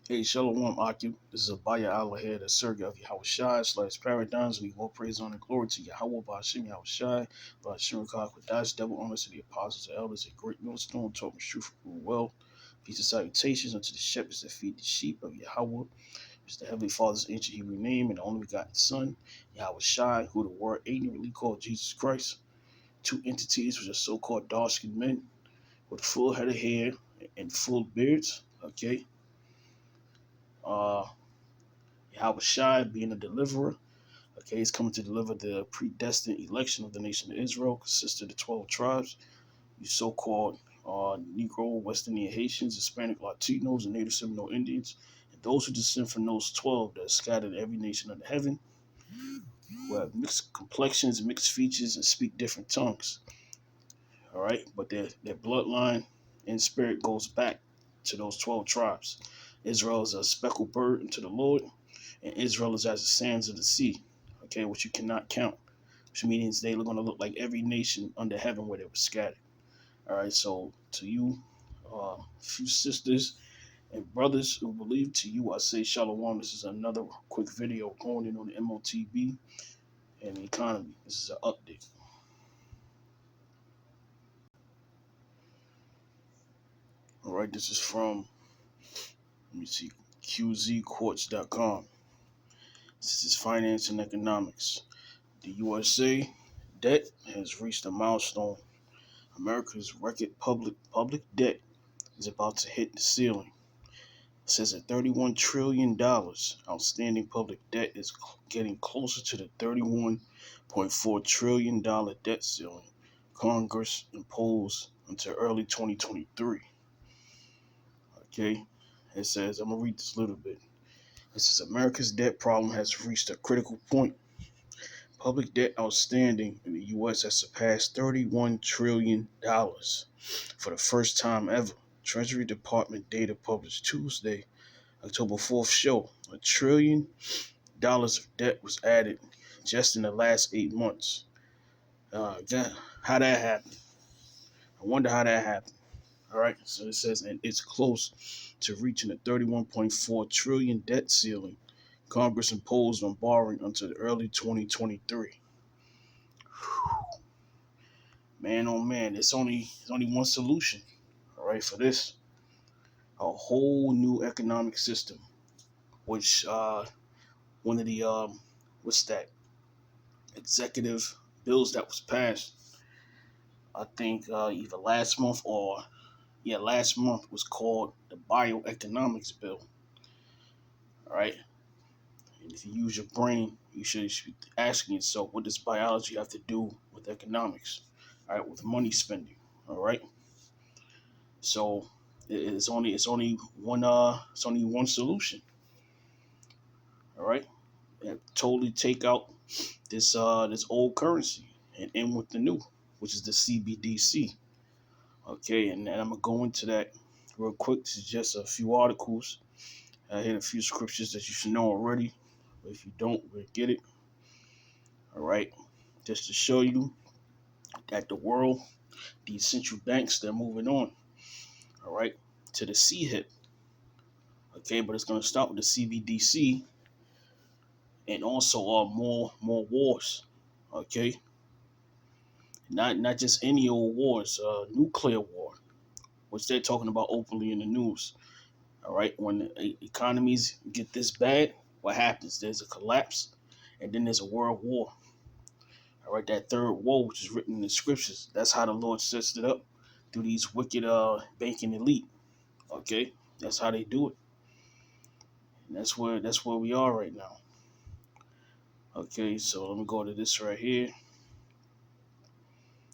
Hey, Shalom Akim. This is Abaya Allah here, the Surrogate of Yahawashi / Paradigms. We all praise, honor, and glory to Yahawah, BAHASHAM, Yahawashi, BAHASHAM, Kodash, double honors to the apostles and elders at Greatmillstone, talking truth and well. Peace and salutations unto the shepherds that feed the sheep of Yahawah. It's the Heavenly Father's ancient Hebrew name and the only begotten Son, Yahawashi, who the word ignorantly called Jesus Christ. Two entities which are so-called dark-skinned men with full head of hair and full beards. Okay. Uh, Yahawashi being a deliverer. Okay, he's coming to deliver the predestined election of the nation of Israel, consisting of the 12 tribes, you so-called Negro, West Indian Haitians, Hispanic, Latinos, and Native Seminole Indians, and those who descend from those 12 that are scattered in every nation under heaven, who have mixed complexions, mixed features, and speak different tongues. All right, but their bloodline and spirit goes back to those 12 tribes. Israel is a speckled bird unto the Lord, and Israel is as the sands of the sea, okay, which you cannot count, which means they're going to look like every nation under heaven where they were scattered. All right, so to you, few sisters and brothers who believe, to you, I say Shalom. This is another quick video going in on the MOTB and the economy. This is an update. All right, this is from, let me see, QZQuartz.com. This is finance and economics. The USA debt has reached a milestone. America's record public debt is about to hit the ceiling. It says that $31 trillion outstanding public debt is getting closer to the $31.4 trillion debt ceiling Congress imposed until early 2023. Okay, it says, I'm going to read this a little bit. It says America's debt problem has reached a critical point. Public debt outstanding in the U.S. has surpassed $31 trillion for the first time ever. Treasury Department data published Tuesday, October 4th show $1 trillion of debt was added just in the last 8 months. How that happened? I wonder how that happened. All right, so it says, and it's close to reaching the $31.4 trillion debt ceiling Congress imposed on borrowing until early 2023. Man, oh man, it's only one solution. All right, for this, a whole new economic system, which one of the what's that executive bills that was passed, I think either last month or last month, was called the bioeconomics bill. All right, and if you use your brain, you should be asking yourself, what does biology have to do with economics? All right, with money spending. All right, so it's only one solution. All right, and totally take out this old currency and in with the new, which is the CBDC. Okay, and I'm gonna go into that real quick. This is just a few articles. I hit a few scriptures that you should know already, but if you don't, we'll get it. All right, just to show you that the world, these central banks, they're moving on. All right, to the CHIP. Okay, but it's gonna start with the CBDC and also more wars. Okay, not just any old wars, nuclear war, which they're talking about openly in the news. All right, when the economies get this bad, what happens? There's a collapse, and then there's a world war. All right, that third war, which is written in the scriptures, that's how the Lord sets it up through these wicked banking elite. Okay, that's how they do it, and that's where we are right now. Okay, so let me go to this right here.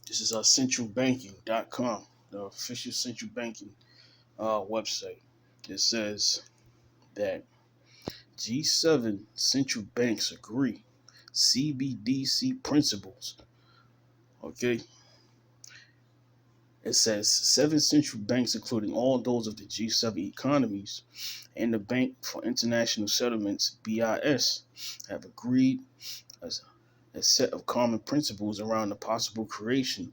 This is centralbanking.com, the official central banking website. It says that G7 central banks agree CBDC principles. Okay. It says 7 central banks, including all those of the G7 economies and the Bank for International Settlements, BIS, have agreed as a set of common principles around the possible creation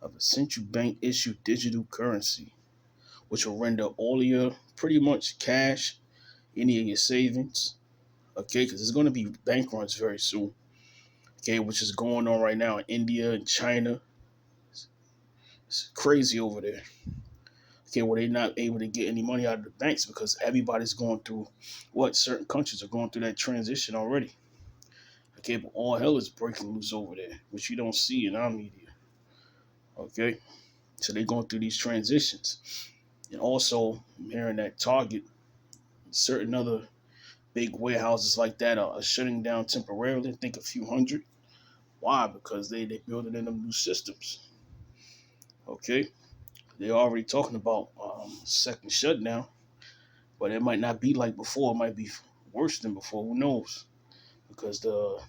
of a central bank issued digital currency, which will render all your pretty much cash any of your savings. Okay, because there's going to be bank runs very soon. Okay, which is going on right now in India and China. It's crazy over there. Okay, where they're not able to get any money out of the banks because everybody's going through what certain countries are going through that transition already. Okay, but all hell is breaking loose over there, which you don't see in our media. Okay, so they're going through these transitions. And also, I'm hearing that Target, certain other big warehouses like that are shutting down temporarily. I think a few hundred. Why? Because they're building in them new systems. Okay, they're already talking about second shutdown, but it might not be like before. It might be worse than before. Who knows? Because the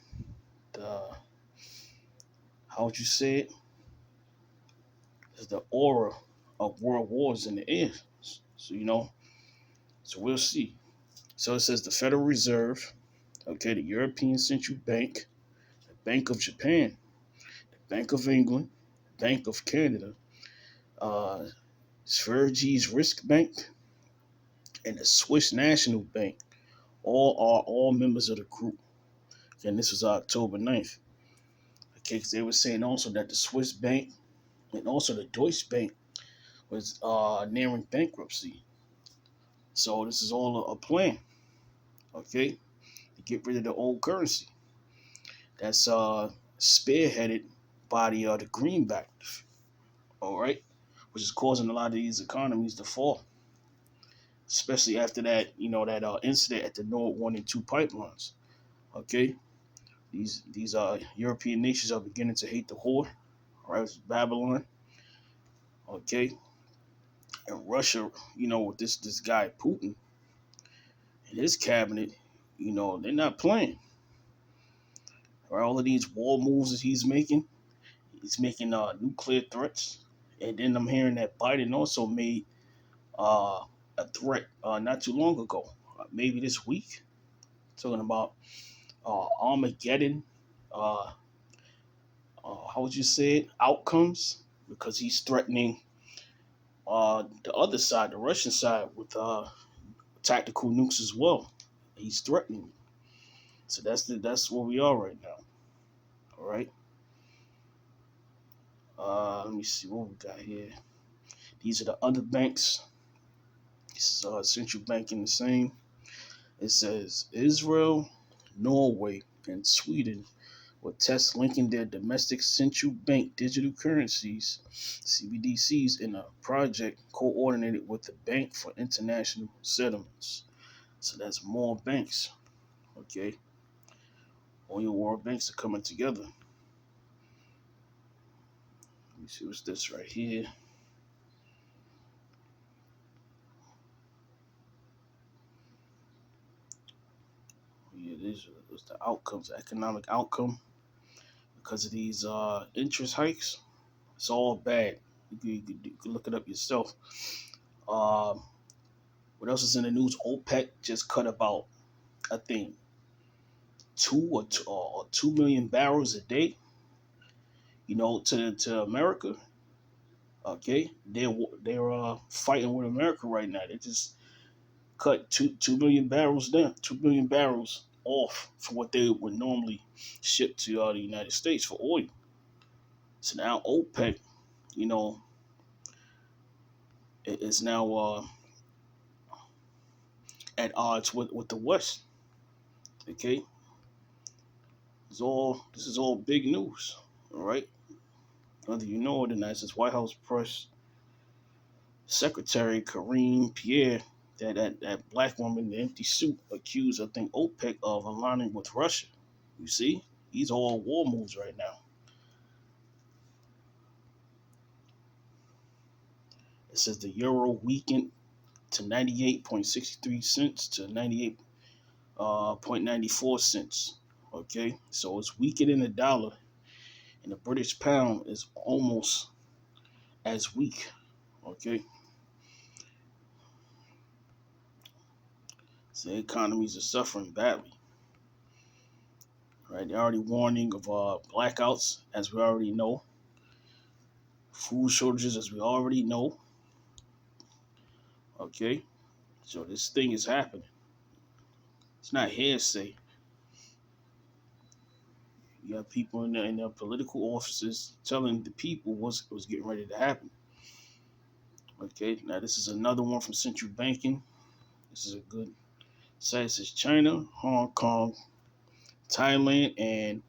how would you say it? Is the aura of world wars in the air. So so we'll see. So it says the Federal Reserve, okay, the European Central Bank, the Bank of Japan, the Bank of England, Bank of Canada, uh, Sveriges Risk Bank, and the Swiss National Bank all members of the group. And this was October 9th. Okay, because they were saying also that the Swiss Bank and also the Deutsche Bank was nearing bankruptcy. So this is all a plan, okay, to get rid of the old currency. That's spearheaded by the greenback, all right, which is causing a lot of these economies to fall, especially after that, that incident at the Nord 1 and 2 pipelines. Okay, these European nations are beginning to hate the whore, right? Babylon, okay, and Russia, with this guy Putin and his cabinet, they're not playing. Right? All of these war moves that he's making nuclear threats, and then I'm hearing that Biden also made uh, a threat not too long ago, maybe this week, talking about Armageddon. Uh, how would you say it? Outcomes, because he's threatening the other side, the Russian side, with tactical nukes as well. He's threatening. So that's where we are right now. All right. Let me see what we got here. These are the other banks. This is central banking the same. It says Israel, Norway, and Sweden will test linking their domestic central bank digital currencies, CBDCs, in a project coordinated with the Bank for International Settlements. So that's more banks. Okay. All your world banks are coming together. Let me see what's this right here. Yeah, these are the outcomes, economic outcome because of these interest hikes. It's all bad. You can look it up yourself. Um, what else is in the news? OPEC just cut about, I think, 2 million barrels a day. To America. Okay, they're fighting with America right now. They just cut 2 million barrels down, 2 million barrels off for what they would normally ship to the United States for oil. So now OPEC, you know, is now at odds with the West. Okay, this is all big news. All right, whether you know it or not, it's White House press secretary Karine Pierre, that black woman in the empty suit, accused, I think, OPEC of aligning with Russia. You see, these are all war moves right now. It says the euro weakened to 98.63 cents to 98.94 cents. Okay, so it's weaker than the dollar, and the British pound is almost as weak. Okay, so the economies are suffering badly. Right, they're already warning of blackouts, as we already know, food shortages, as we already know. Okay, so this thing is happening. It's not hearsay. You have people in their political offices telling the people what's getting ready to happen. Okay, now this is another one from central banking. This is a good site. It says China, Hong Kong, Thailand, and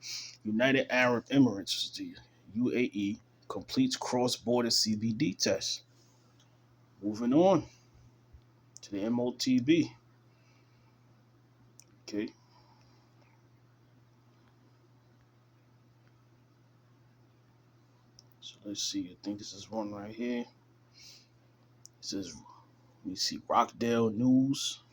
United Arab Emirates, the UAE, completes cross-border CBD test. Moving on to the MOTB. Okay. So let's see. I think this is one right here. It says, let me see, Rockdale News.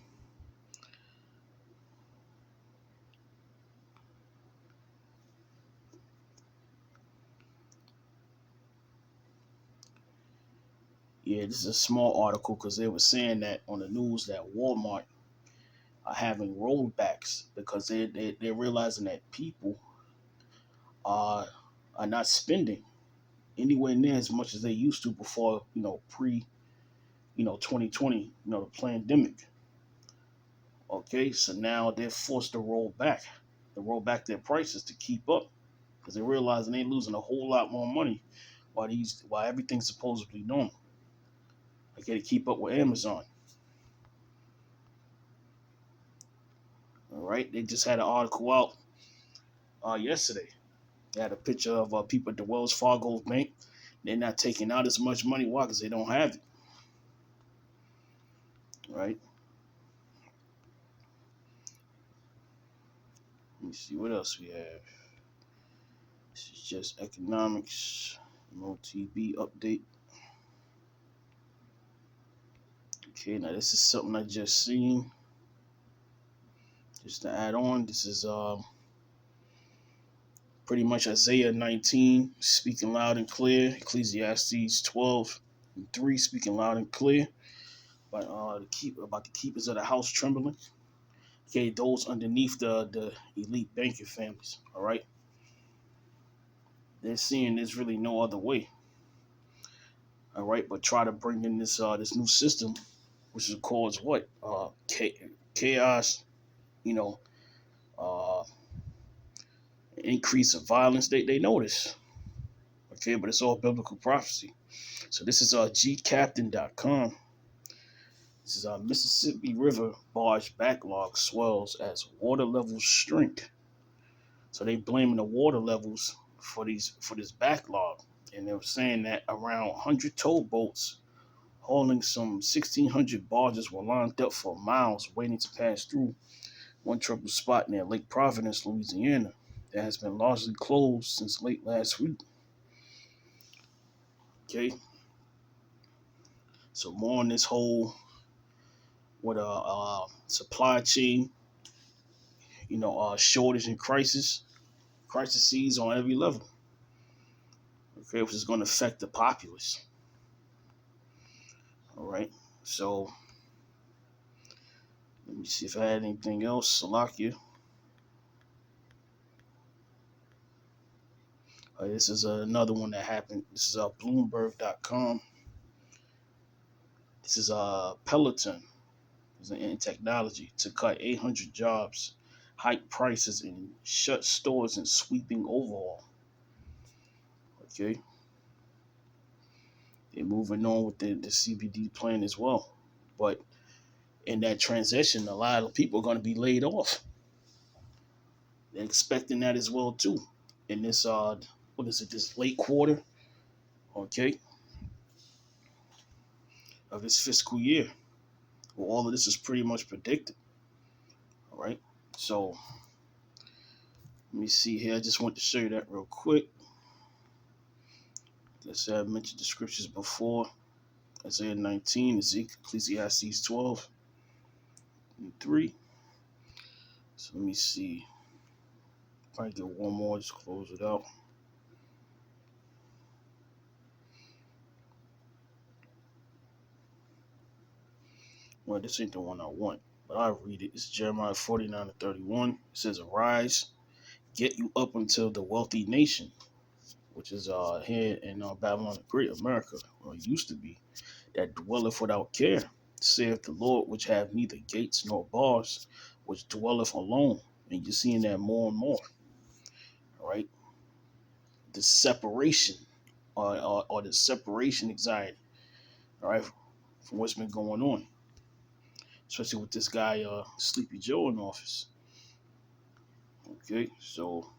Yeah, this is a small article because they were saying that on the news that Walmart are having rollbacks because they're realizing that people are not spending anywhere near as much as they used to before, pre, 2020, the pandemic. Okay, so now they're forced to roll back their prices to keep up because they're realizing they're losing a whole lot more money while everything's supposedly normal. They got to keep up with Amazon. All right, they just had an article out yesterday. They had a picture of people at the Wells Fargo Bank. They're not taking out as much money. Why? Because they don't have it. Right? Let me see what else we have. This is just economics, MOTB update. Okay, now this is something I just seen. Just to add on, this is pretty much Isaiah 19 speaking loud and clear, Ecclesiastes 12:3 speaking loud and clear, but about the keepers of the house trembling. Okay, those underneath the elite banking families. All right, they're seeing there's really no other way. All right, but try to bring in this new system, which is called what chaos. You know, uh, increase of violence. They notice. Okay, but it's all biblical prophecy. So this is gcaptain.com. This is Mississippi River barge backlog swells as water levels shrink. So they blaming the water levels for this backlog, and they were saying that around 100 towboats hauling some 1,600 barges were lined up for miles waiting to pass through one trouble spot near Lake Providence, Louisiana, that has been largely closed since late last week. Okay, so more on this whole with a supply chain, shortage and crises on every level. Okay, which is going to affect the populace. All right, so let me see if I had anything else. Salakia. This is another one that happened. This is Bloomberg.com. This is Peloton. It's in technology to cut 800 jobs, hike prices, and shut stores in sweeping overhaul. Okay, they're moving on with the CBD plan as well, but in that transition, a lot of people are going to be laid off. They're expecting that as well too. In this what is it? This late quarter, okay, of this fiscal year. Well, all of this is pretty much predicted. All right. So let me see here. I just want to show you that real quick. Let's say I mentioned the scriptures before. Isaiah 19, Ecclesiastes 12:3. So let me see. If I get one more, just close it out. Well, this ain't the one I want, but I'll read it. It's Jeremiah 49:31. It says, "Arise, get you up until the wealthy nation," which is here in Babylon, the Great America, or it used to be, "that dwelleth without care, saith the Lord, which have neither gates nor bars, which dwelleth alone. And you're seeing that more and more. All right. The separation or the separation anxiety. All right. From what's been going on. Especially with this guy, Sleepy Joe in office. Okay. So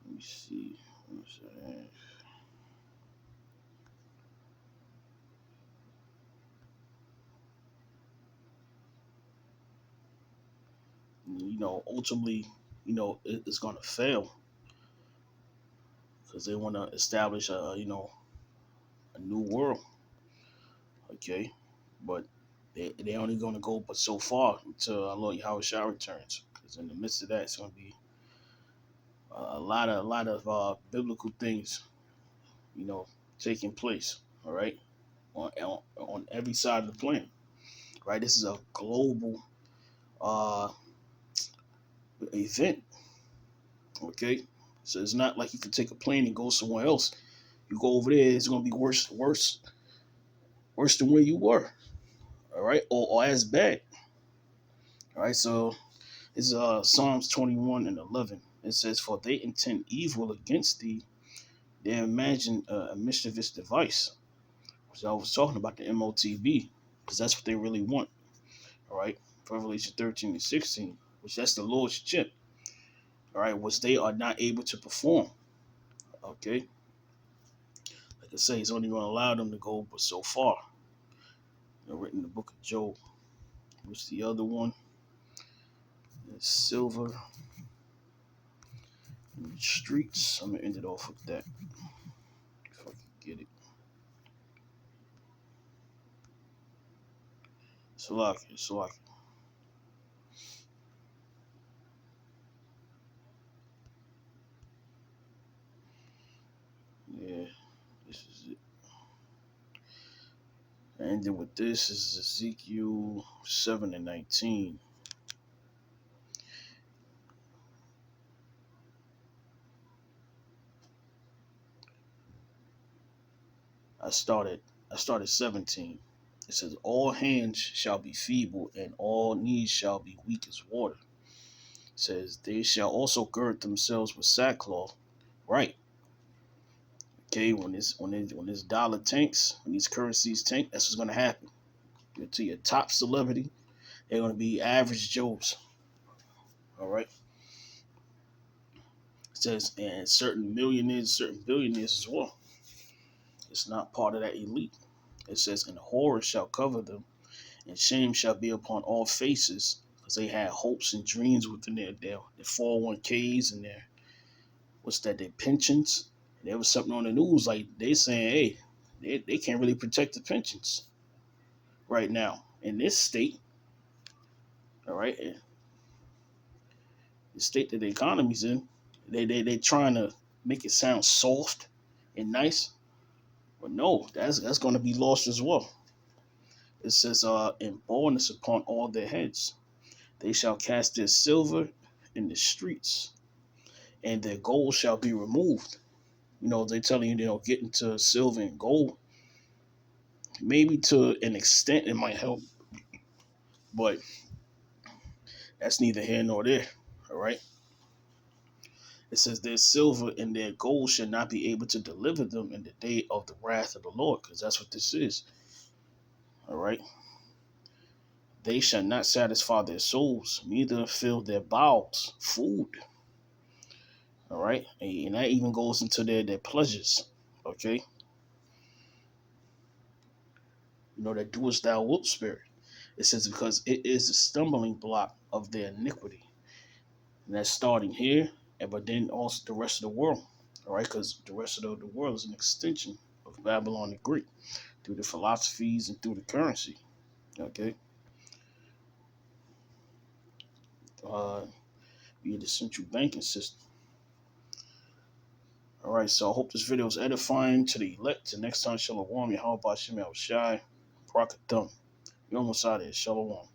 let me see. Ultimately, it's going to fail because they want to establish a new world. Okay, but they only going to go but so far until our Lord Yahawashi returns. Because in the midst of that, it's going to be a lot of biblical things, you know, taking place. All right, on every side of the planet. Right, this is a global uh, event. Okay, so it's not like you can take a plane and go somewhere else. You go over there, it's gonna be worse than where you were. All right, or as bad. All right, so it's Psalms 21:11. It says, "For they intend evil against thee; they imagine a mischievous device." So I was talking about the MOTB because that's what they really want. All right, Revelation 13:16, which that's the Lord's chip. All right, which they are not able to perform. Okay, like I say, He's only going to allow them to go but so far. Written in the book of Job. What's the other one? It's silver in the streets. I'm gonna end it off with that if I can get it. Salaki. Yeah, this is it. And then with this is Ezekiel 7:19. I started 17. It says, "All hands shall be feeble, and all knees shall be weak as water." It says, "They shall also gird themselves with sackcloth." Right. Okay, when this dollar tanks, when these currencies tank, that's what's gonna happen. To your top celebrity, they're gonna be average Joes. All right. It says, and certain millionaires, certain billionaires as well. It's not part of that elite. It says, "And horror shall cover them, and shame shall be upon all faces," because they had hopes and dreams within their 401ks and their what's that, their pensions. And there was something on the news like they saying, hey, they can't really protect the pensions right now in this state. All right, the state that the economy's in, they trying to make it sound soft and nice, but no, that's going to be lost as well. It says, "In baldness upon all their heads, they shall cast their silver in the streets, and their gold shall be removed." They're telling you, get into silver and gold. Maybe to an extent it might help, but that's neither here nor there. All right. It says, "Their silver and their gold shall not be able to deliver them in the day of the wrath of the Lord," because that's what this is. All right. "They shall not satisfy their souls, neither fill their bowels food." All right. And that even goes into their pleasures. Okay. That doest thou wilt spirit. It says, "Because it is a stumbling block of their iniquity." And that's starting here, but then also the rest of the world. All right. Because the rest of the world is an extension of Babylon the Greek through the philosophies and through the currency. Okay. Uh, via the central banking system. All right, so I hope this video is edifying to the elect. Till next time, Shalom, Yahawah, Shem, Yahawashi, Barakathum. You're almost out of here. Shalom.